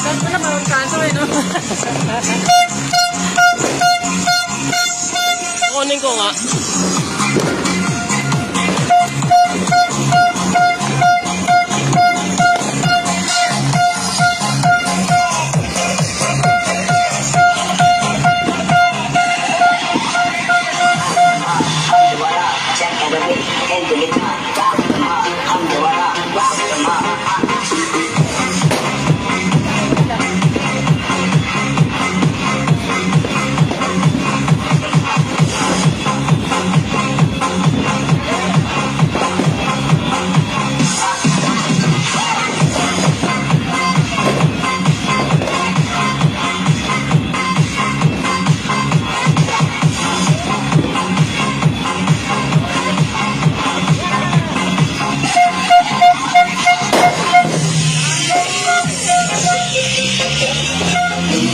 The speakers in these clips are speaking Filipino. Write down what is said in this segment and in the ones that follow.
Wala ba ang kanto eh, no? Kunin ko nga.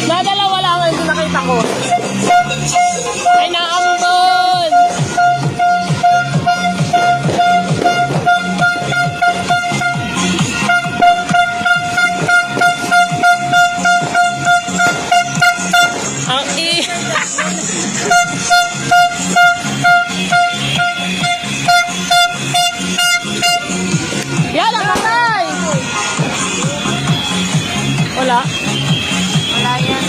Nadalawa lang ang hindi nakita ko. Ay, naambon! Ang yan ang patay! Wala? Wala yan.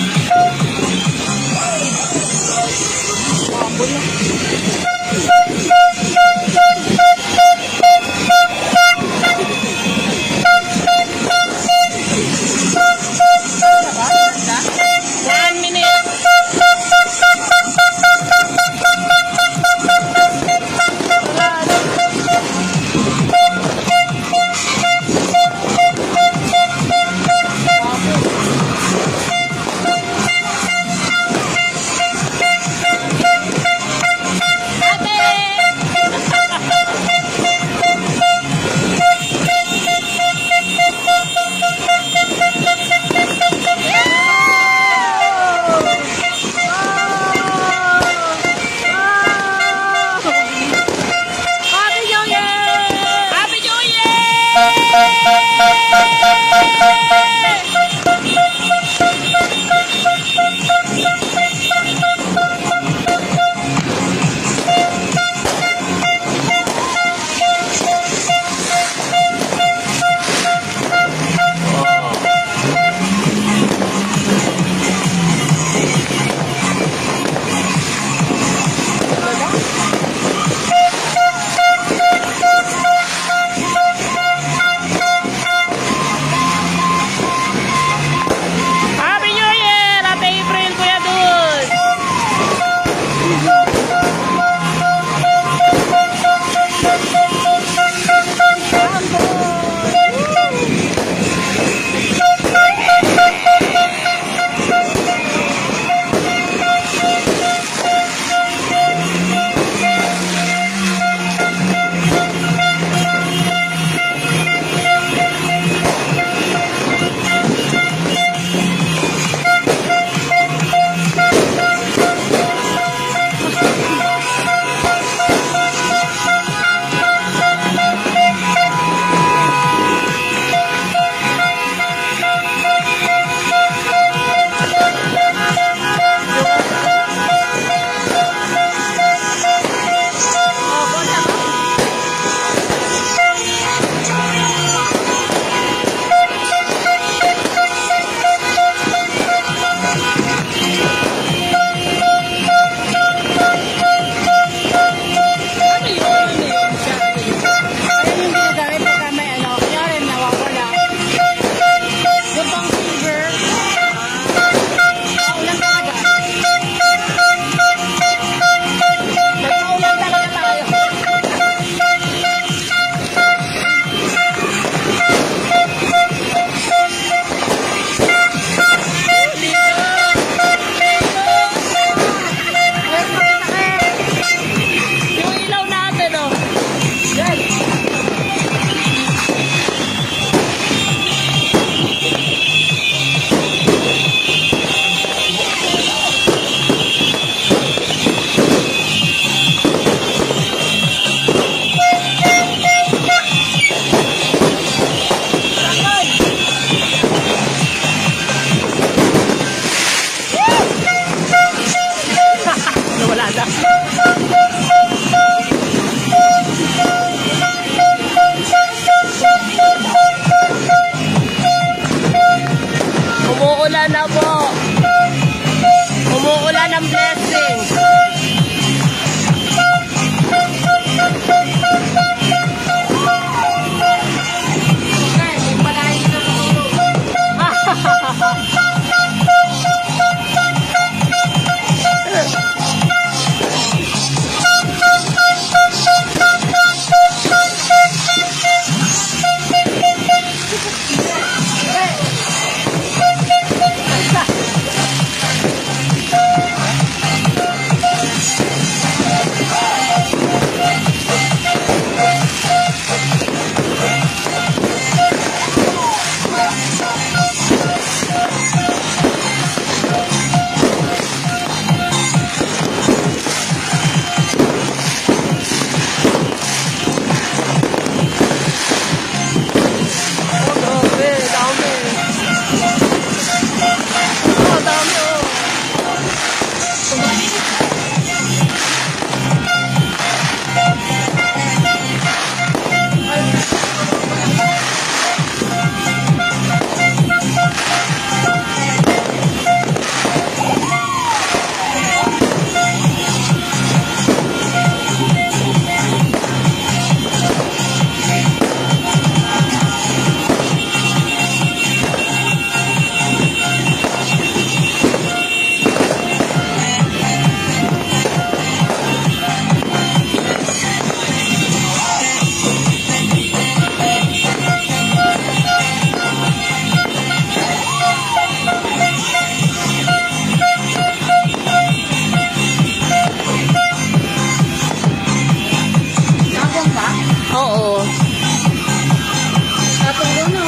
kanilang blessing. Oo. Tatong na.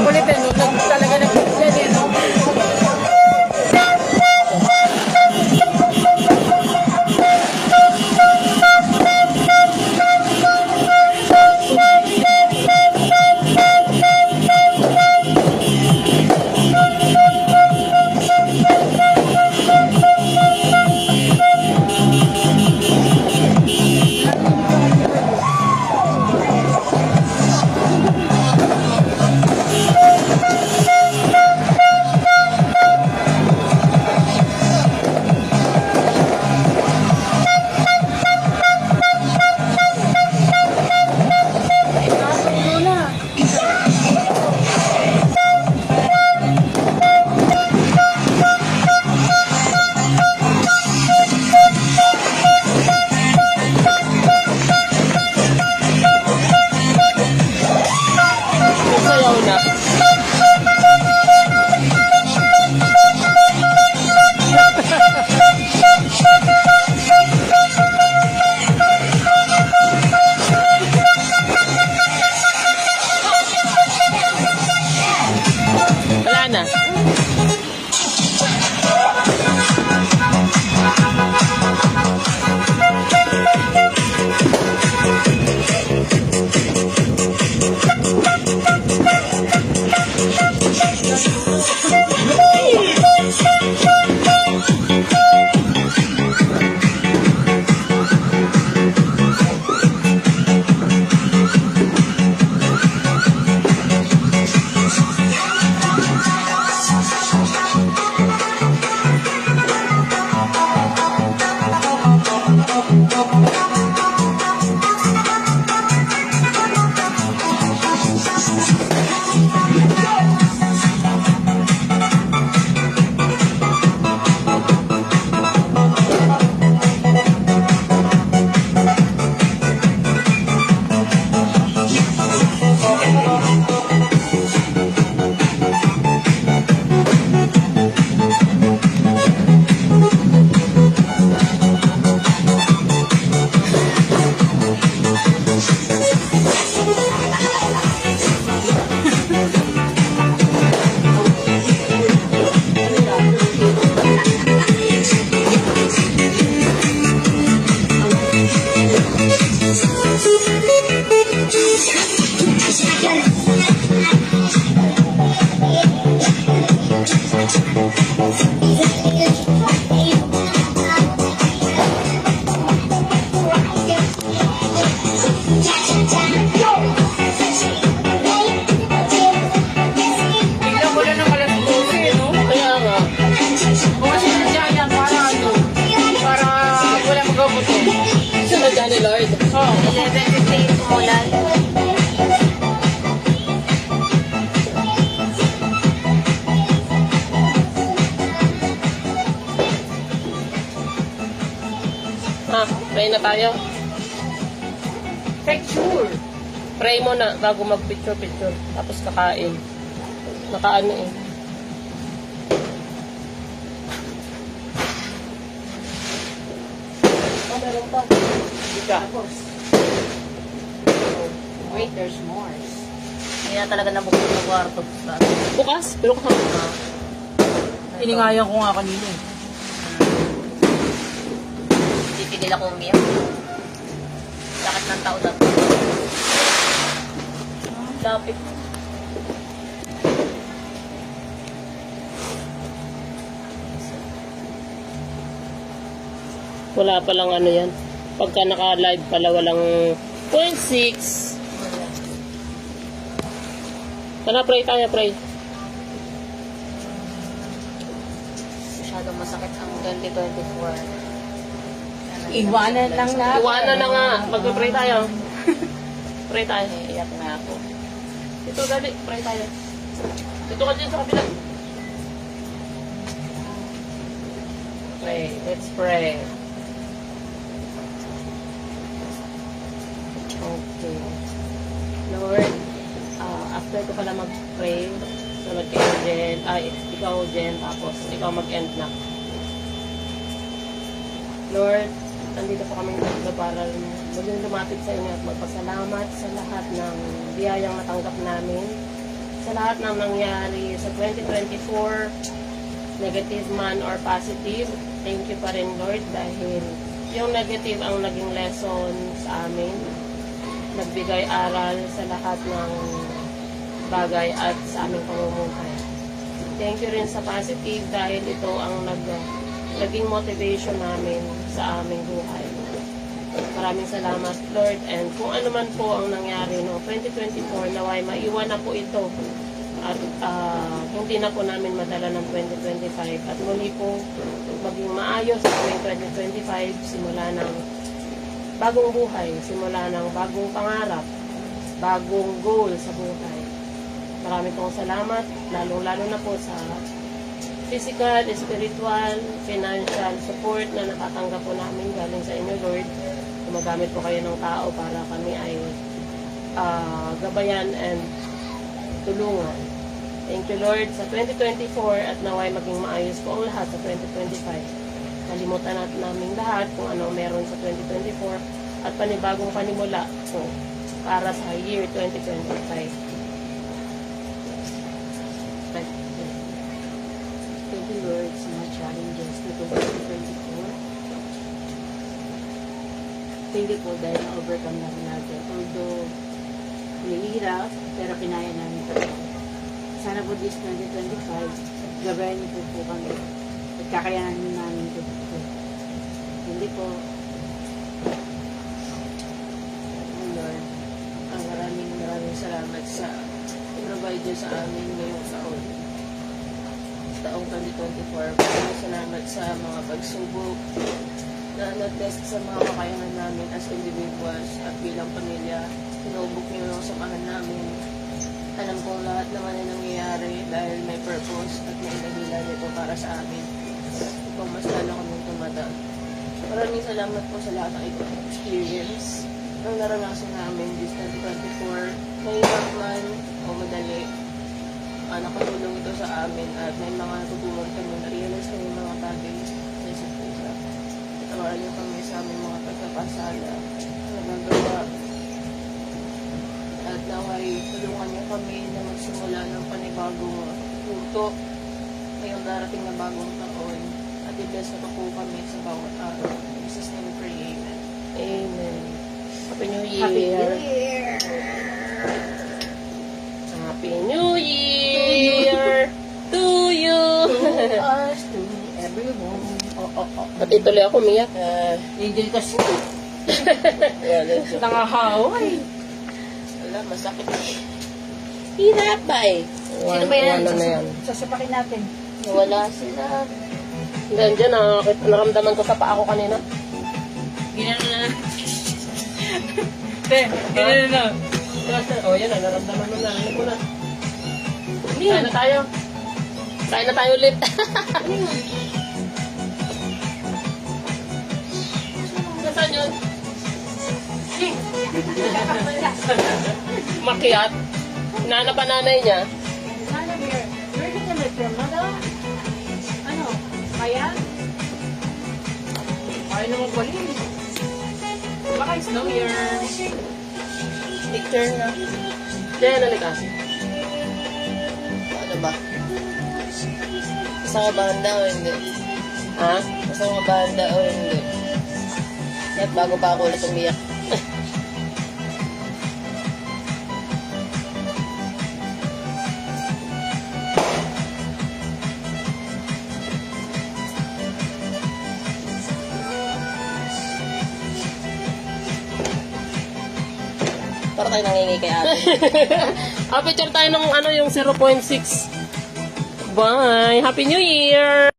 Kulit eh, no? Talaga nag-yan eh, no? Sayaw na. Wala na. Pray na tayo. Picture. Pray mo na bago mag-picture-picture. Tapos kakain. Nakaano eh. Oh, meron pa. Ika. Wait, there's more. Kaya talaga nabukod na kwarto. Bukas? Pero kasama. Tiningayan ko nga kanina eh. Titigil ako umiyak. Sakit ng tao dati. Lapit. Wala palang ano yan. Pagka naka-live pala, walang 0.6. Tara, pray tayo, pray. Masyadong masakit ang 2024. Iwanan lang na. Iwanan na nga. Mag-pray tayo. Pray tayo. Iyak na ako. Ito, dali. Pray tayo. Dito ka dyan sa kapila. Pray. Let's pray. Okay. Lord, after ko pala mag-pray, sunod kayo Jen, ikaw Jen, tapos ikaw mag-end na. Lord, nandito po kami dito para muling lumapit sa inyo at magpasalamat sa lahat ng biyayang natanggap namin, sa lahat ng nangyari sa 2024, negative man or positive. Thank you pa rin Lord dahil yung negative ang naging lesson sa amin. Nagbigay aral sa lahat ng bagay at sa aming pamumuhay. Thank you rin sa positive dahil ito ang naging motivation namin sa aming buhay. Maraming salamat Lord, and kung ano man po ang nangyari no 2024, naway maiwan na po ito at hindi na po namin madala ng 2025 at muli po maging maayos sa 2025 simula ng bagong buhay, simula ng bagong pangarap, bagong goal sa buhay. Marami pong salamat, lalong-lalo na po sa physical, spiritual, financial support na natatanggap po namin galing sa inyo, Lord. Gumagamit po kayo ng tao para kami ay gabayan and tulungan. Thank you, Lord, sa 2024 at naway maging maayos po ang lahat sa 2025. Kalimutan natin namin lahat kung ano meron sa 2024 at panibagong panimula po para sa year 2025. Thank you, Lord, sa mga challenges na 2024. Thank you po dahil na-overcome namin natin. Although, mahirap, pero kinaya namin ito. Sana po this 2025, gabayan niyo po kami. At kakayanin namin ito. Hindi po. Lord, maraming salamat sa provide niyo sa amin ngayong taong 2024. Maraming salamat sa mga pagsubok na nag-test sa mga kakayahan namin as individuals at bilang pamilya. Sinubok niyo yung samahan namin. Alam kong lahat naman ay nangyayari dahil may purpose at may dahilan ito para sa amin. Ikaw mas lalo kaming tumata. Maraming salamat po sa lahat ng experience ang naranasan namin this 2024. Mahirap man o madali, nakatulong ito sa amin at may mga natutunan kami na-realize kami mga bagay sa isa't isa. Tawaran niyo kami sa aming mga pagkakasala na nagagawa at naway tulungan niyo kami na magsimula ng panibagong punto ngayong darating na bagong taon at i-bless na po kami sa bawat araw. In Jesus' name we pray, Amen. Amen. Happy New Year! Happy New Year! Happy New Year to you! To us, to everyone. Pati tuloy ako umiyak. Angel kasi. Nangahaway. Wala, masakit. Hirap ba eh? Sino ba yan? Wala na yan. Sasapakin natin. Wala sila. Hanggang dyan, naramdaman ko sa paa ko kanina. Ginano na. Te, ginano na. Oh, yan na, naramdaman mo na. Ano mo na? Kain na tayo. Kain na tayo ulit. Nasaan yun? Makiat. Nana pa nanay niya. Sana, where did you live from? Ano? Kaya? Kaya naman pala eh. Baka snow year. Picture na. Diyan, nalika. Ano ba? Gusto ka ba handa o hindi? Ha? Gusto ka ba handa o hindi? At bago pa ako ulit umiyak. Para tayo nangingi kay ate. Picture tayo ng ano, yung 0.6. Bye! Happy New Year!